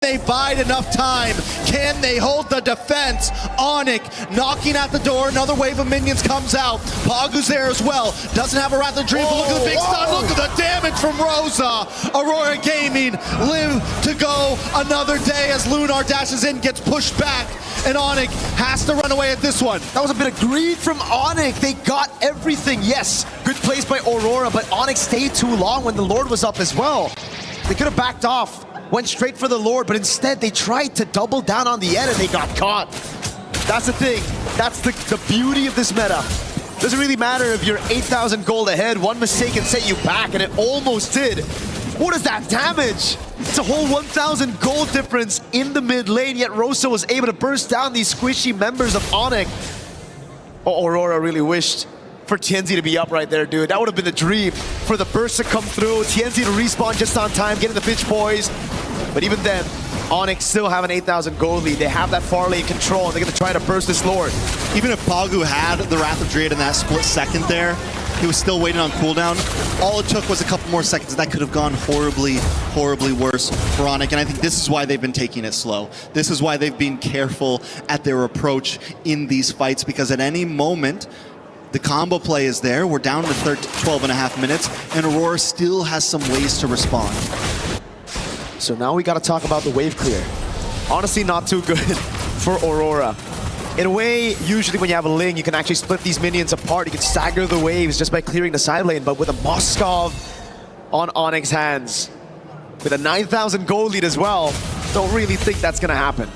they bide enough time? Can they hold the defense? ONIC knocking at the door. Another wave of minions comes out. Pagu's there as well. Doesn't have a Wrath of Dream, but look at the big stun. Look at the damage from Rosa. Aurora Gaming live to go another day as Lunar dashes in, gets pushed back, and ONIC has to run away at this one. That was a bit of greed from ONIC. They got everything. Yes, good plays by Aurora, but ONIC stayed too long when the Lord was up as well. They could have backed off, went straight for the Lord, but instead they tried to double down on the end and they got caught. That's the thing. That's the beauty of this meta. Doesn't really matter if you're 8,000 gold ahead. One mistake can set you back, and it almost did. What is that damage? It's a whole 1,000 gold difference in the mid lane, yet Rosa was able to burst down these squishy members of ONIC. Oh, Aurora really wished for TNZ to be up right there, dude. That would have been the dream. For the burst to come through, TNZ to respawn just on time, getting the pitch poised. But even then, ONIC still have an 8,000 gold lead. They have that far lane control, and they're going to try to burst this Lord. Even if Pagu had the Wrath of Dread in that split second there, he was still waiting on cooldown. All it took was a couple more seconds. That could have gone horribly, horribly worse for ONIC, and I think this is why they've been taking it slow. This is why they've been careful at their approach in these fights, because at any moment, the combo play is there. We're down to 12.5 minutes, and Aurora still has some ways to respond. So now we got to talk about the wave clear. Honestly, not too good for Aurora. In a way, usually when you have a Ling, you can actually split these minions apart. You can stagger the waves just by clearing the side lane. But with a Moskov on ONIC's hands, with a 9,000 gold lead as well, don't really think that's going to happen.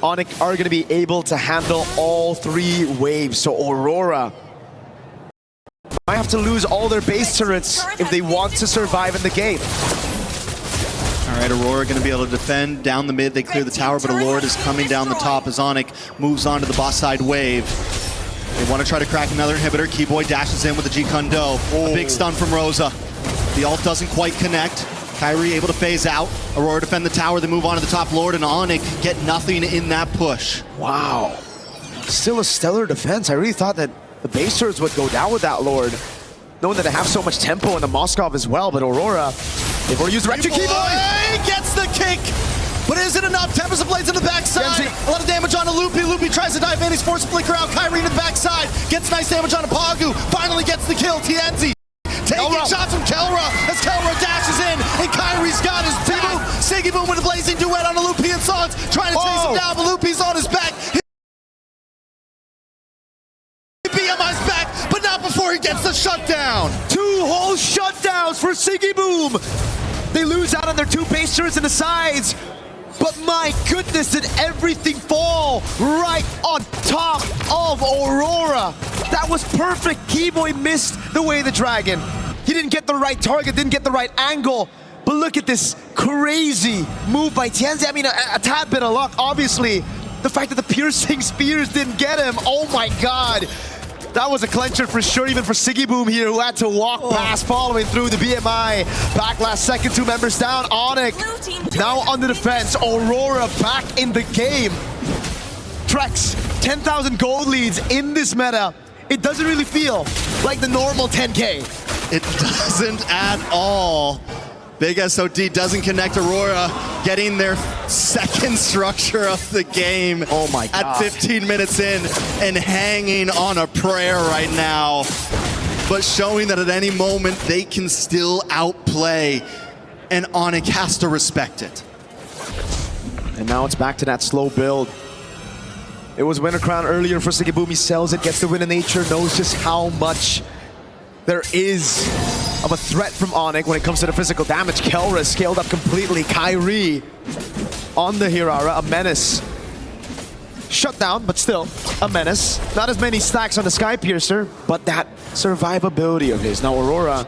ONIC are going to be able to handle all three waves. So Aurora might have to lose all their base turrets if they want to survive in the game. All right, Aurora going to be able to defend down the mid. They clear the tower, but a Lord is coming down the top as ONIC moves on to the boss side wave. They want to try to crack another inhibitor. Keyboy dashes in with the G-Kundo. A big stun from Rosa. The ult doesn't quite connect. Kyrie able to phase out. Aurora defend the tower. They move on to the top Lord, and ONIC get nothing in that push. Wow. Still a stellar defense. I really thought that the base turrets would go down with that Lord, knowing that they have so much tempo in the Moskov as well, but Aurora, they've already used Electric Keyboy! Gets the kick, but is it enough? Tempest of Blades in the backside. A lot of damage on Loopy. Loopy tries to dive in. He's forced to flicker out. Kyrie in the backside. Gets nice damage on Pagu. Finally gets the kill. TNZ taking shots from Kelra as Kelra dashes in, and Kyrie's got his back. Siggy Boom with a blazing duet on Loopy and Songs, trying to chase him down, but Loopy's on his back. BMI's back, but not before he gets the shutdown. 2 whole shutdowns for Siggy Boom. They lose out on their 2 base turrets in the sides, but my goodness, did everything fall right on top of Aurora. That was perfect. Keyboy missed the way the dragon. He didn't get the right target, didn't get the right angle, but look at this crazy move by TNZ. I mean, a tad bit of luck, obviously. The fact that the piercing spears didn't get him, oh my god. That was a clencher for sure, even for Siggy Boom here, who had to walk past following through the BMI. Back last second, 2 members down. ONIC now on the defense. Aurora back in the game. Trex, 10,000 gold leads in this meta. It doesn't really feel like the normal 10K. It doesn't at all. Big SOD doesn't connect. Aurora getting their second structure of the game. Oh my god. At 15 minutes in and hanging on a prayer right now. But showing that at any moment they can still outplay, and ONIC has to respect it. And now it's back to that slow build. It was Winter Crown earlier for Siggy Boom. He sells it, gets the win in nature, knows just how much there is of a threat from ONIC when it comes to the physical damage. Kelra scaled up completely. Kyrie on the Hirara, a menace. Shut down, but still a menace. Not as many stacks on the Skypiercer, but that survivability of his. Now Aurora,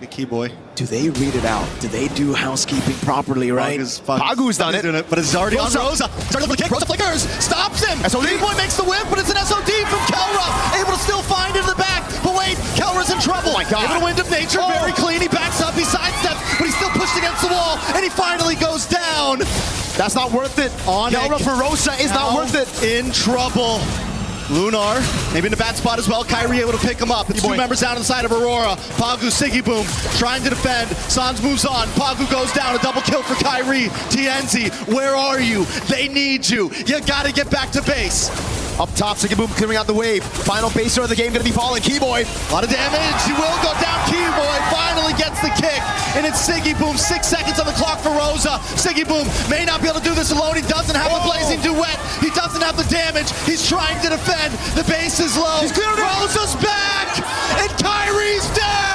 the Keyboy. do they read it out? Do they do housekeeping properly, right? Pagu's done it. But it's already on Rosa. Starting to kick. Rosa flickers. Stops him. Keyboy makes the whip, but it's an SOD from Kelra. Able to still find it in the back. But wait, Kelra's in trouble. Oh my god. Able to Wind of Nature. Very clean. He backs up. He sidesteps. But he's still pushed against the wall. And he finally goes down. That's not worth it. ONIC Kelra for Rosa is not worth it. In trouble. Lunar, maybe in a bad spot as well. Kyrie able to pick him up. It's two members down on the side of Aurora. Pagu, Siggy Boom, trying to defend. Sans moves on. Pagu goes down. A double kill for Kyrie. TNZ, where are you? They need you. You gotta get back to base. Up top, Siggy Boom clearing out the wave. Final baser of the game gonna be falling. Keyboy. A lot of damage. He will go down. Keyboy finally gets the kick. And it's Siggy Boom. 6 seconds on the clock for Rosa. Siggy Boom may not be able to do this alone. He doesn't have the blazing duet. He doesn't have the damage. He's trying to defend. The base is low. He's cleared it. Rosa's back. And Kyrie's dead.